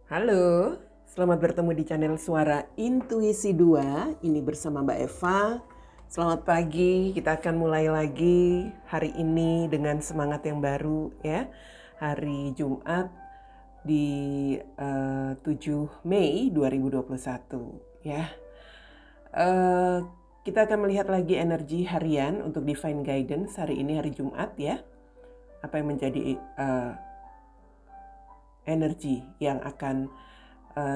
Halo, selamat bertemu di channel Suara Intuisi 2. Ini bersama Mbak Eva. Selamat pagi, kita akan mulai lagi hari ini dengan semangat yang baru ya. Hari Jumat di 7 Mei 2021 ya. Eh, kita akan melihat lagi energi harian untuk Divine Guidance hari ini hari Jumat ya. Apa yang menjadi energi yang akan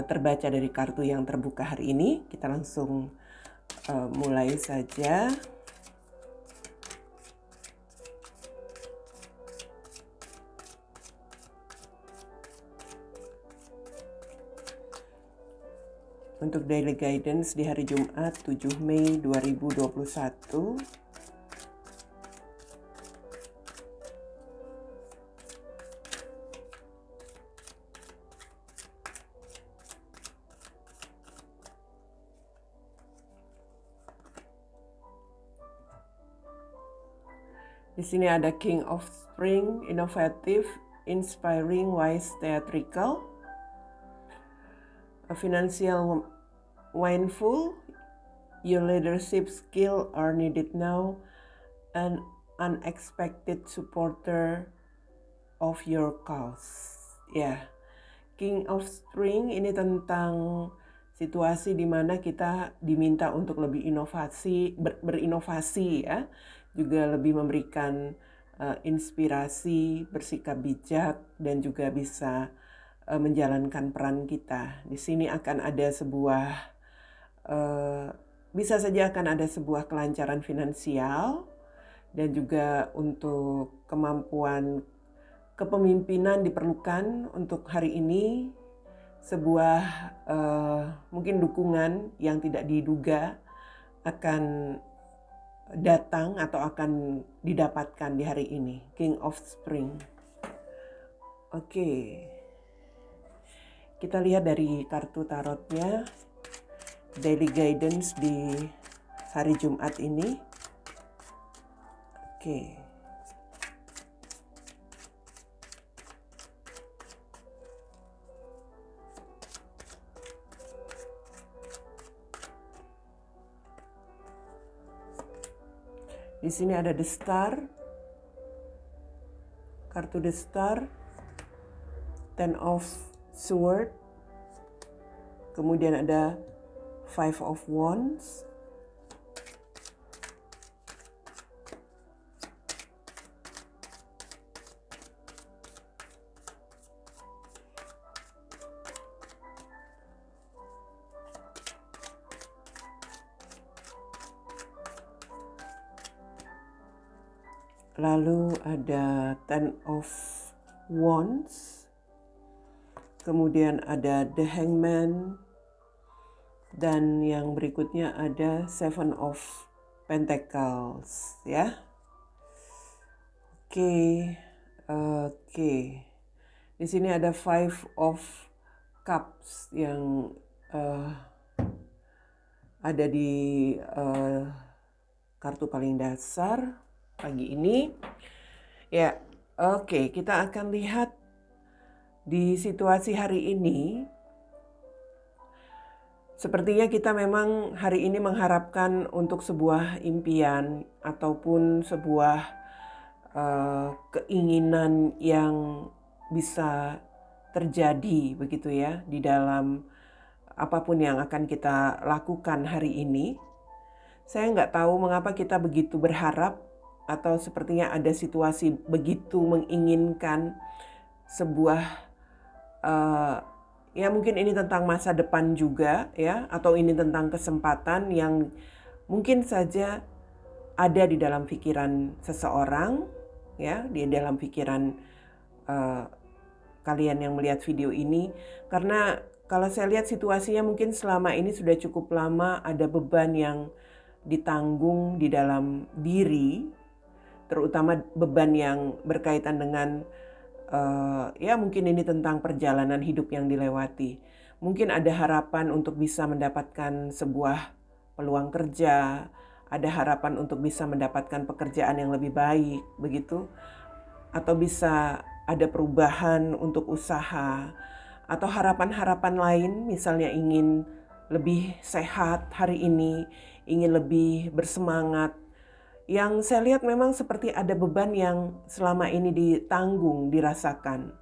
terbaca dari kartu yang terbuka hari ini. Kita langsung mulai saja. Untuk daily guidance di hari Jumat 7 Mei 2021. Di sini ada King of Spring, innovative, inspiring, wise, theatrical. A financial mindful, your leadership skill are needed now. An unexpected supporter of your cause. Ya, King of Spring ini tentang situasi di mana kita diminta untuk lebih berinovasi ya, juga lebih memberikan inspirasi, bersikap bijak dan juga bisa menjalankan peran kita. Di sini akan ada bisa saja akan ada sebuah kelancaran finansial dan juga untuk kemampuan kepemimpinan diperlukan untuk hari ini. Sebuah mungkin dukungan yang tidak diduga akan datang atau akan didapatkan di hari ini. King of Spring. Oke. Kita lihat dari kartu tarotnya. Daily guidance di hari Jumat ini. Oke. Di sini ada The Star, kartu The Star, Ten of Swords, kemudian ada Five of Wands, lalu ada Ten of Wands, kemudian ada The Hangman, dan yang berikutnya ada Seven of Pentacles ya. Oke. Di sini ada Five of Cups yang ada di kartu paling dasar pagi ini. Ya, oke, kita akan lihat di situasi hari ini. Sepertinya kita memang hari ini mengharapkan untuk sebuah impian ataupun sebuah keinginan yang bisa terjadi begitu ya di dalam apapun yang akan kita lakukan hari ini. Saya nggak tahu mengapa kita begitu berharap atau sepertinya ada situasi begitu menginginkan sebuah ya mungkin ini tentang masa depan juga ya, atau ini tentang kesempatan yang mungkin saja ada di dalam pikiran seseorang ya, di dalam pikiran kalian yang melihat video ini. Karena kalau saya lihat situasinya mungkin selama ini sudah cukup lama ada beban yang ditanggung di dalam diri, terutama beban yang berkaitan dengan ya mungkin ini tentang perjalanan hidup yang dilewati. Mungkin ada harapan untuk bisa mendapatkan sebuah peluang kerja, ada harapan untuk bisa mendapatkan pekerjaan yang lebih baik, begitu. Atau bisa ada perubahan untuk usaha, atau harapan-harapan lain, misalnya ingin lebih sehat hari ini, ingin lebih bersemangat. Yang saya lihat memang seperti ada beban yang selama ini ditanggung, dirasakan.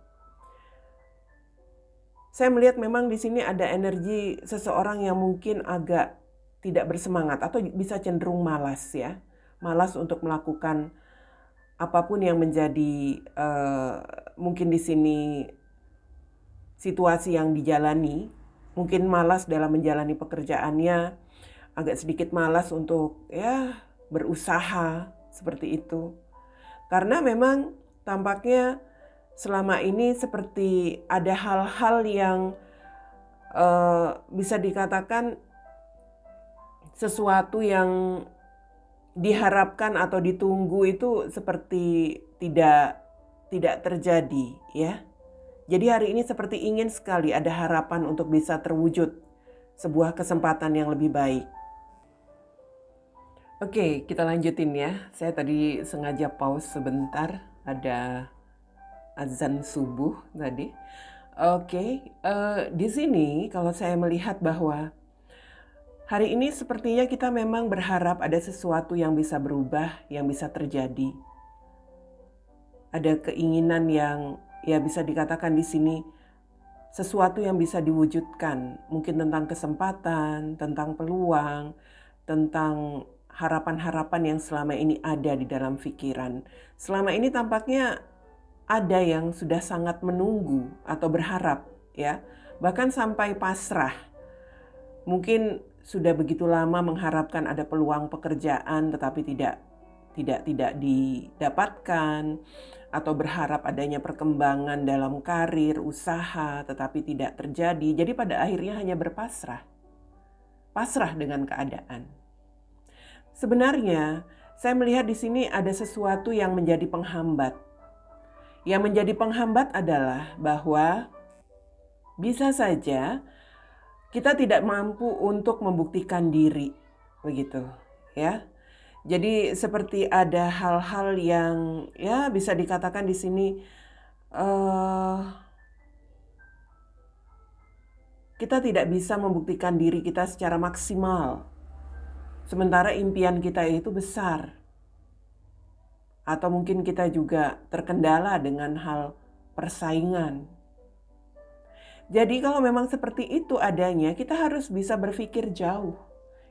Saya melihat memang di sini ada energi seseorang yang mungkin agak tidak bersemangat atau bisa cenderung malas ya. Malas untuk melakukan apapun yang menjadi mungkin di sini situasi yang dijalani. Mungkin malas dalam menjalani pekerjaannya, agak sedikit malas untuk ya berusaha seperti itu. Karena memang tampaknya selama ini seperti ada hal-hal yang bisa dikatakan sesuatu yang diharapkan atau ditunggu itu seperti tidak terjadi ya. Jadi hari ini seperti ingin sekali ada harapan untuk bisa terwujud sebuah kesempatan yang lebih baik. Oke, kita lanjutin ya. Saya tadi sengaja pause sebentar, ada azan subuh tadi. Oke, di sini kalau saya melihat bahwa hari ini sepertinya kita memang berharap ada sesuatu yang bisa berubah, yang bisa terjadi. Ada keinginan yang ya bisa dikatakan di sini sesuatu yang bisa diwujudkan, mungkin tentang kesempatan, tentang peluang, tentang harapan-harapan yang selama ini ada di dalam pikiran. Selama ini tampaknya ada yang sudah sangat menunggu atau berharap ya, bahkan sampai pasrah. Mungkin sudah begitu lama mengharapkan ada peluang pekerjaan tetapi tidak didapatkan, atau berharap adanya perkembangan dalam karir, usaha, tetapi tidak terjadi. Jadi pada akhirnya hanya pasrah dengan keadaan. Sebenarnya saya melihat di sini ada sesuatu yang menjadi penghambat. Yang menjadi penghambat adalah bahwa bisa saja kita tidak mampu untuk membuktikan diri, begitu, ya. Jadi seperti ada hal-hal yang ya bisa dikatakan di sini kita tidak bisa membuktikan diri kita secara maksimal. Sementara impian kita itu besar. Atau mungkin kita juga terkendala dengan hal persaingan. Jadi kalau memang seperti itu adanya, kita harus bisa berpikir jauh.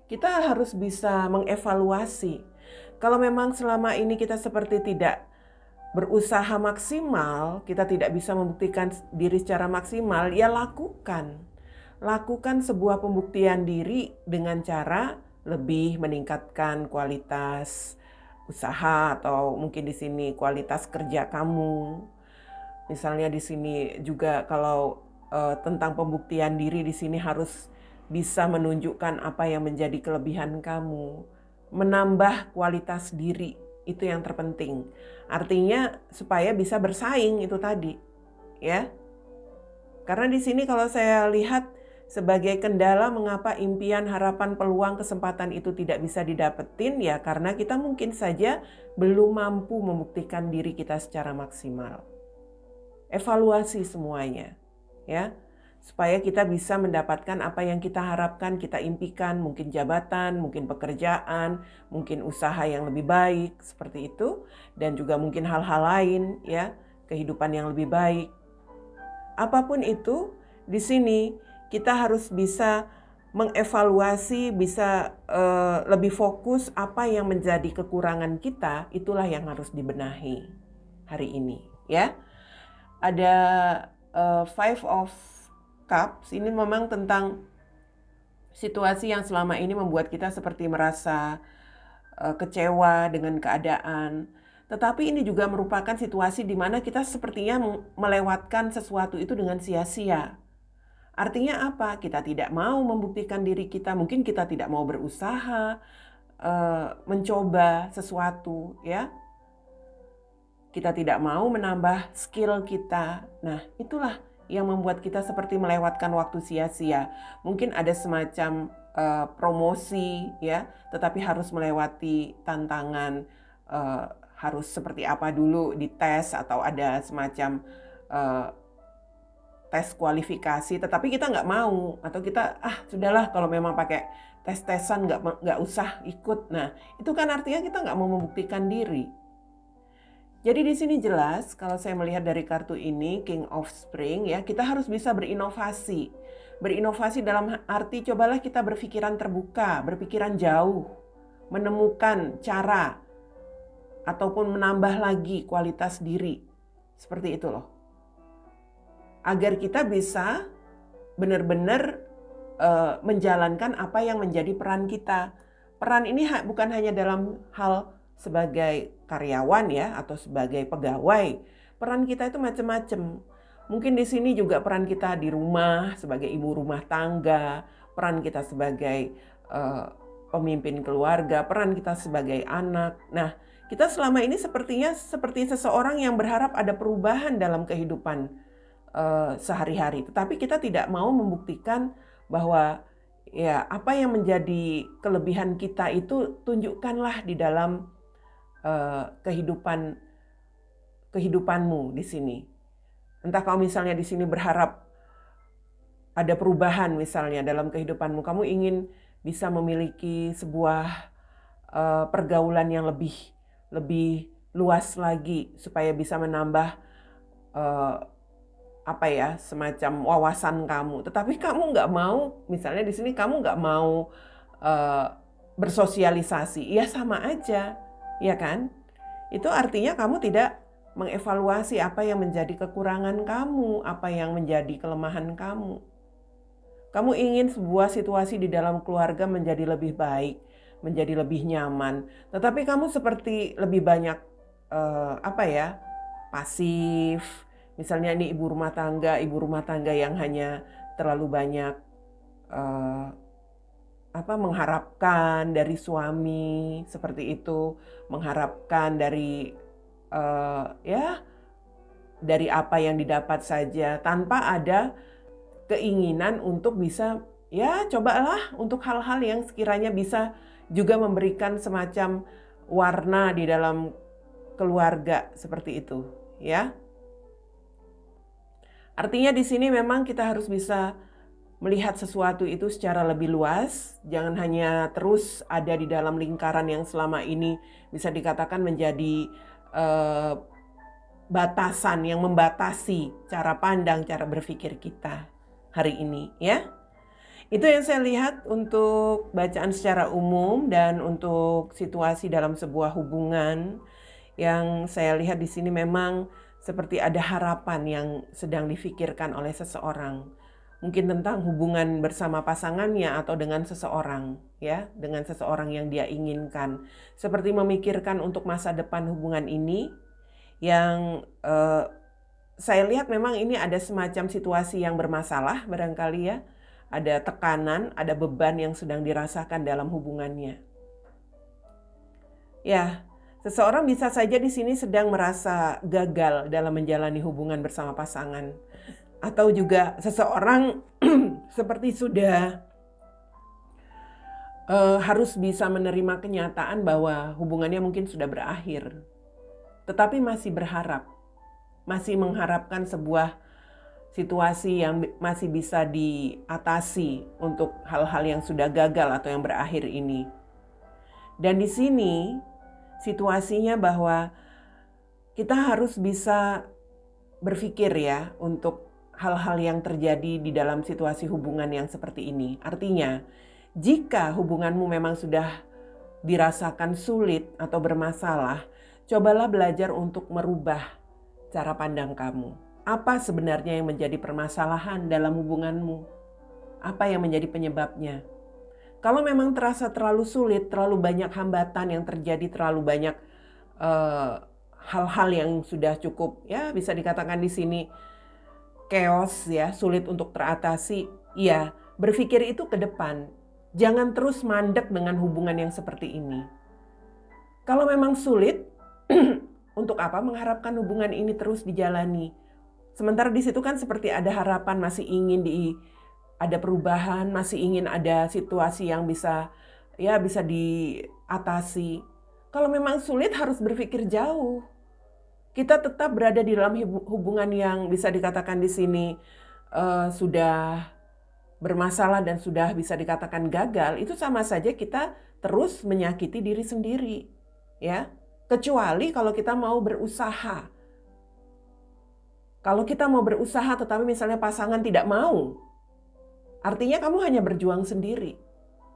Kita harus bisa mengevaluasi. Kalau memang selama ini kita seperti tidak berusaha maksimal, kita tidak bisa membuktikan diri secara maksimal, ya lakukan. Lakukan sebuah pembuktian diri dengan cara lebih meningkatkan kualitas usaha atau mungkin di sini kualitas kerja kamu. Misalnya di sini juga kalau tentang pembuktian diri di sini harus bisa menunjukkan apa yang menjadi kelebihan kamu, menambah kualitas diri, itu yang terpenting. Artinya supaya bisa bersaing itu tadi, ya. Karena di sini kalau saya lihat sebagai kendala mengapa impian, harapan, peluang, kesempatan itu tidak bisa didapetin, ya karena kita mungkin saja belum mampu membuktikan diri kita secara maksimal. Evaluasi semuanya, ya. Supaya kita bisa mendapatkan apa yang kita harapkan, kita impikan, mungkin jabatan, mungkin pekerjaan, mungkin usaha yang lebih baik, seperti itu. Dan juga mungkin hal-hal lain, ya, kehidupan yang lebih baik. Apapun itu, di sini kita harus bisa mengevaluasi, bisa lebih fokus apa yang menjadi kekurangan kita, itulah yang harus dibenahi hari ini, ya. Ada Five of Cups, ini memang tentang situasi yang selama ini membuat kita seperti merasa kecewa dengan keadaan. Tetapi ini juga merupakan situasi di mana kita sepertinya melewatkan sesuatu itu dengan sia-sia. Artinya apa? Kita tidak mau membuktikan diri kita, mungkin kita tidak mau berusaha, mencoba sesuatu, ya. Kita tidak mau menambah skill kita. Nah, itulah yang membuat kita seperti melewatkan waktu sia-sia. Mungkin ada semacam promosi, ya, tetapi harus melewati tantangan, harus seperti apa dulu di tes, atau ada semacam tes kualifikasi, tetapi kita nggak mau, atau kita sudahlah kalau memang pakai tes-tesan nggak usah ikut. Nah, itu kan artinya kita nggak mau membuktikan diri. Jadi di sini jelas kalau saya melihat dari kartu ini King of Spring ya, kita harus bisa berinovasi. Berinovasi dalam arti cobalah kita berpikiran terbuka, berpikiran jauh, menemukan cara ataupun menambah lagi kualitas diri. Seperti itu loh. Agar kita bisa benar-benar menjalankan apa yang menjadi peran kita. Peran ini bukan hanya dalam hal sebagai karyawan ya atau sebagai pegawai. Peran kita itu macam-macam. Mungkin di sini juga peran kita di rumah sebagai ibu rumah tangga, peran kita sebagai pemimpin keluarga, peran kita sebagai anak. Nah, kita selama ini sepertinya seperti seseorang yang berharap ada perubahan dalam kehidupan sehari-hari. Tetapi kita tidak mau membuktikan bahwa ya apa yang menjadi kelebihan kita itu tunjukkanlah di dalam kehidupanmu di sini. Entah kau misalnya di sini berharap ada perubahan misalnya dalam kehidupanmu, kamu ingin bisa memiliki sebuah pergaulan yang lebih luas lagi supaya bisa menambah semacam wawasan kamu. Tetapi kamu nggak mau, misalnya di sini kamu nggak mau bersosialisasi, ya sama aja. Ya kan? Itu artinya kamu tidak mengevaluasi apa yang menjadi kekurangan kamu, apa yang menjadi kelemahan kamu. Kamu ingin sebuah situasi di dalam keluarga menjadi lebih baik, menjadi lebih nyaman. Tetapi kamu seperti lebih banyak pasif. Misalnya ini ibu rumah tangga yang hanya terlalu banyak mengharapkan dari suami seperti itu, mengharapkan dari dari apa yang didapat saja tanpa ada keinginan untuk bisa cobalah untuk hal-hal yang sekiranya bisa juga memberikan semacam warna di dalam keluarga seperti itu, ya. Artinya di sini memang kita harus bisa melihat sesuatu itu secara lebih luas, jangan hanya terus ada di dalam lingkaran yang selama ini bisa dikatakan menjadi batasan yang membatasi cara pandang, cara berpikir kita hari ini, ya. Itu yang saya lihat untuk bacaan secara umum dan untuk situasi dalam sebuah hubungan yang saya lihat di sini memang seperti ada harapan yang sedang difikirkan oleh seseorang. Mungkin tentang hubungan bersama pasangannya atau dengan seseorang, ya, dengan seseorang yang dia inginkan. Seperti memikirkan untuk masa depan hubungan ini yang saya lihat memang ini ada semacam situasi yang bermasalah barangkali ya. Ada tekanan, ada beban yang sedang dirasakan dalam hubungannya. Ya, seseorang bisa saja di sini sedang merasa gagal dalam menjalani hubungan bersama pasangan. Atau juga seseorang seperti sudah harus bisa menerima kenyataan bahwa hubungannya mungkin sudah berakhir. Tetapi masih berharap, masih mengharapkan sebuah situasi yang masih bisa diatasi untuk hal-hal yang sudah gagal atau yang berakhir ini. Dan di sini situasinya bahwa kita harus bisa berpikir ya untuk hal-hal yang terjadi di dalam situasi hubungan yang seperti ini. Artinya, jika hubunganmu memang sudah dirasakan sulit atau bermasalah, cobalah belajar untuk merubah cara pandang kamu. Apa sebenarnya yang menjadi permasalahan dalam hubunganmu? Apa yang menjadi penyebabnya? Kalau memang terasa terlalu sulit, terlalu banyak hambatan yang terjadi, terlalu banyak hal-hal yang sudah cukup, ya bisa dikatakan di sini chaos ya, sulit untuk teratasi. Iya, berpikir itu ke depan. Jangan terus mandek dengan hubungan yang seperti ini. Kalau memang sulit, untuk apa mengharapkan hubungan ini terus dijalani? Sementara di situ kan seperti ada harapan, masih ingin ada perubahan, masih ingin ada situasi yang bisa diatasi. Kalau memang sulit harus berpikir jauh. Kita tetap berada di dalam hubungan yang bisa dikatakan di sini sudah bermasalah dan sudah bisa dikatakan gagal, itu sama saja kita terus menyakiti diri sendiri, ya. Kecuali kalau kita mau berusaha. Kalau kita mau berusaha tetapi misalnya pasangan tidak mau, artinya kamu hanya berjuang sendiri.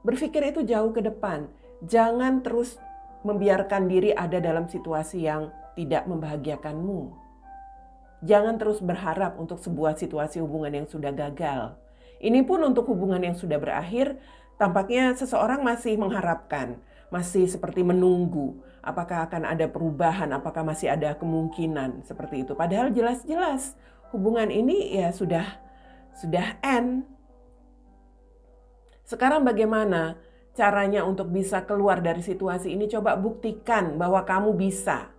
Berpikir itu jauh ke depan. Jangan terus membiarkan diri ada dalam situasi yang tidak membahagiakanmu. Jangan terus berharap untuk sebuah situasi hubungan yang sudah gagal. Ini pun untuk hubungan yang sudah berakhir, tampaknya seseorang masih mengharapkan, masih seperti menunggu. Apakah akan ada perubahan, apakah masih ada kemungkinan seperti itu. Padahal jelas-jelas hubungan ini ya sudah end. Sekarang bagaimana caranya untuk bisa keluar dari situasi ini? Coba buktikan bahwa kamu bisa.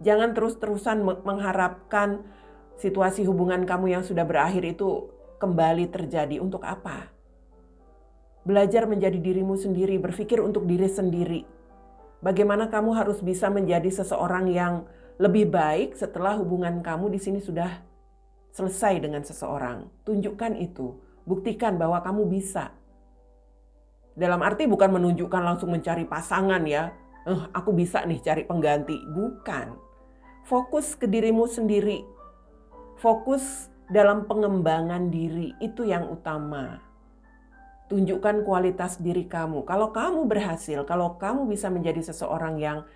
Jangan terus-terusan mengharapkan situasi hubungan kamu yang sudah berakhir itu kembali terjadi. Untuk apa? Belajar menjadi dirimu sendiri, berpikir untuk diri sendiri. Bagaimana kamu harus bisa menjadi seseorang yang lebih baik setelah hubungan kamu di sini sudah selesai dengan seseorang. Tunjukkan itu, buktikan bahwa kamu bisa. Dalam arti bukan menunjukkan langsung mencari pasangan ya. Aku bisa nih cari pengganti. Bukan. Fokus ke dirimu sendiri. Fokus dalam pengembangan diri. Itu yang utama. Tunjukkan kualitas diri kamu. Kalau kamu berhasil, kalau kamu bisa menjadi seseorang yang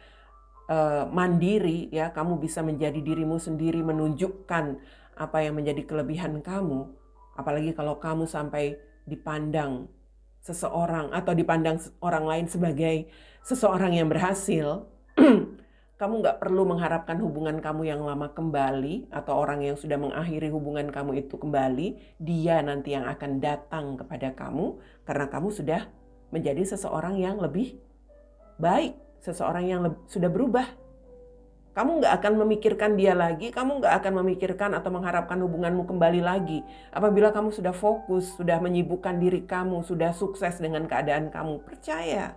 mandiri, ya, kamu bisa menjadi dirimu sendiri, menunjukkan apa yang menjadi kelebihan kamu. Apalagi kalau kamu sampai dipandang seseorang atau dipandang orang lain sebagai seseorang yang berhasil, kamu nggak perlu mengharapkan hubungan kamu yang lama kembali atau orang yang sudah mengakhiri hubungan kamu itu kembali. Dia nanti yang akan datang kepada kamu karena kamu sudah menjadi seseorang yang lebih baik, seseorang yang sudah berubah. Kamu nggak akan memikirkan dia lagi, kamu nggak akan memikirkan atau mengharapkan hubunganmu kembali lagi. Apabila kamu sudah fokus, sudah menyibukkan diri kamu, sudah sukses dengan keadaan kamu, percaya.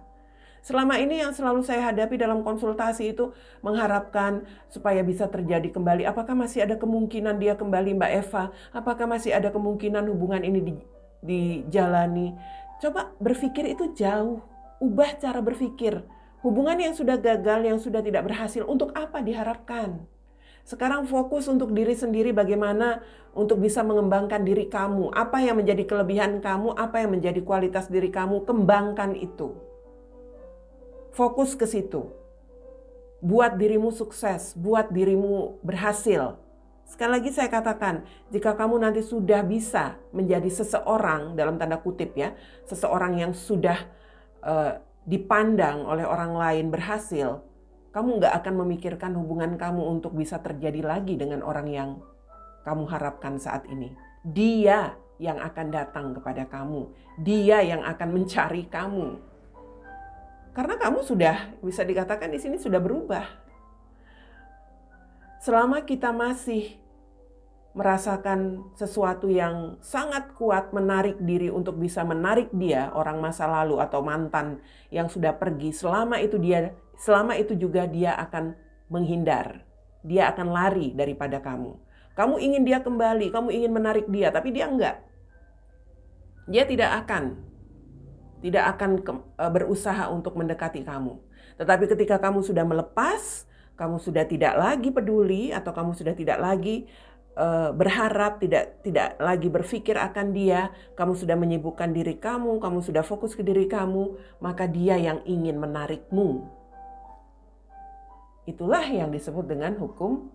Selama ini yang selalu saya hadapi dalam konsultasi itu mengharapkan supaya bisa terjadi kembali. Apakah masih ada kemungkinan dia kembali, Mbak Eva? Apakah masih ada kemungkinan hubungan ini dijalani? Coba berpikir itu jauh. Ubah cara berpikir. Hubungan yang sudah gagal, yang sudah tidak berhasil, untuk apa diharapkan? Sekarang fokus untuk diri sendiri, bagaimana untuk bisa mengembangkan diri kamu. Apa yang menjadi kelebihan kamu, apa yang menjadi kualitas diri kamu, kembangkan itu. Fokus ke situ. Buat dirimu sukses, buat dirimu berhasil. Sekali lagi saya katakan, jika kamu nanti sudah bisa menjadi seseorang, dalam tanda kutip ya, seseorang yang sudah dipandang oleh orang lain berhasil, kamu nggak akan memikirkan hubungan kamu untuk bisa terjadi lagi dengan orang yang kamu harapkan saat ini. Dia yang akan datang kepada kamu. Dia yang akan mencari kamu. Karena kamu sudah, bisa dikatakan di sini sudah berubah. Selama kita masih merasakan sesuatu yang sangat kuat menarik diri untuk bisa menarik dia, orang masa lalu atau mantan yang sudah pergi, selama itu juga dia akan menghindar. Dia akan lari daripada kamu. Kamu ingin dia kembali, kamu ingin menarik dia, tapi dia enggak. Dia tidak akan berusaha untuk mendekati kamu. Tetapi ketika kamu sudah melepas, kamu sudah tidak lagi peduli, atau kamu sudah tidak lagi berharap, tidak lagi berpikir akan dia, kamu sudah menyibukkan diri kamu sudah fokus ke diri kamu, maka dia yang ingin menarikmu. Itulah yang disebut dengan hukum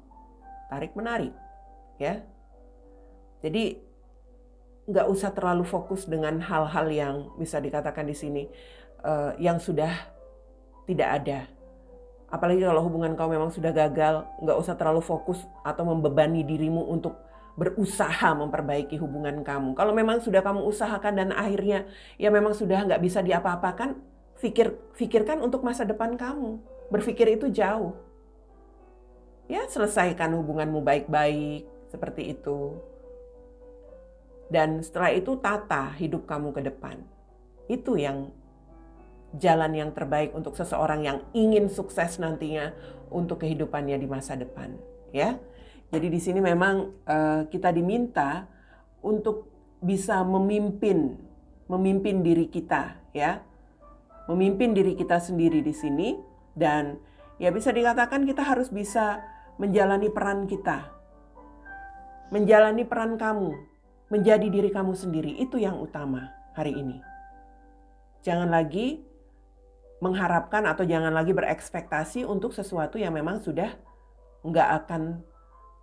tarik-menarik. Ya. Jadi nggak usah terlalu fokus dengan hal-hal yang bisa dikatakan di sini yang sudah tidak ada. Apalagi kalau hubungan kamu memang sudah gagal, nggak usah terlalu fokus atau membebani dirimu untuk berusaha memperbaiki hubungan kamu. Kalau memang sudah kamu usahakan dan akhirnya ya memang sudah nggak bisa diapa-apakan, pikirkan untuk masa depan kamu. Berpikir itu jauh. Ya, selesaikan hubunganmu baik-baik, seperti itu. Dan setelah itu tata hidup kamu ke depan. Itu yang jalan yang terbaik untuk seseorang yang ingin sukses nantinya untuk kehidupannya di masa depan, ya. Jadi di sini memang kita diminta untuk bisa memimpin diri kita, ya. Memimpin diri kita sendiri di sini, dan ya bisa dikatakan kita harus bisa menjalani peran kita. Menjalani peran kamu, menjadi diri kamu sendiri, itu yang utama hari ini. Jangan lagi mengharapkan atau jangan lagi berekspektasi untuk sesuatu yang memang sudah nggak akan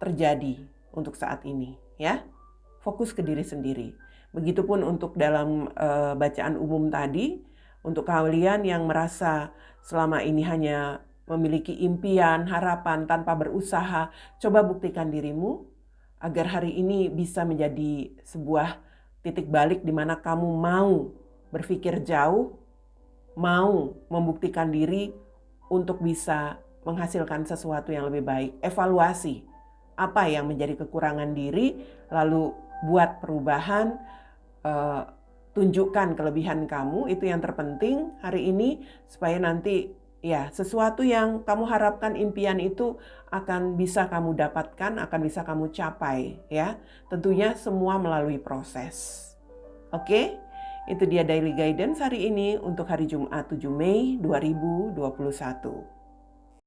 terjadi untuk saat ini, ya. Fokus ke diri sendiri. Begitupun untuk dalam bacaan umum tadi, untuk kalian yang merasa selama ini hanya memiliki impian, harapan tanpa berusaha, coba buktikan dirimu agar hari ini bisa menjadi sebuah titik balik di mana kamu mau berpikir jauh, mau membuktikan diri untuk bisa menghasilkan sesuatu yang lebih baik. Evaluasi apa yang menjadi kekurangan diri, lalu buat perubahan, tunjukkan kelebihan kamu, itu yang terpenting hari ini, supaya nanti ya sesuatu yang kamu harapkan, impian itu akan bisa kamu dapatkan, akan bisa kamu capai, ya. Tentunya semua melalui proses. Oke? Itu dia Daily Guidance hari ini untuk hari Jumat 7 Mei 2021.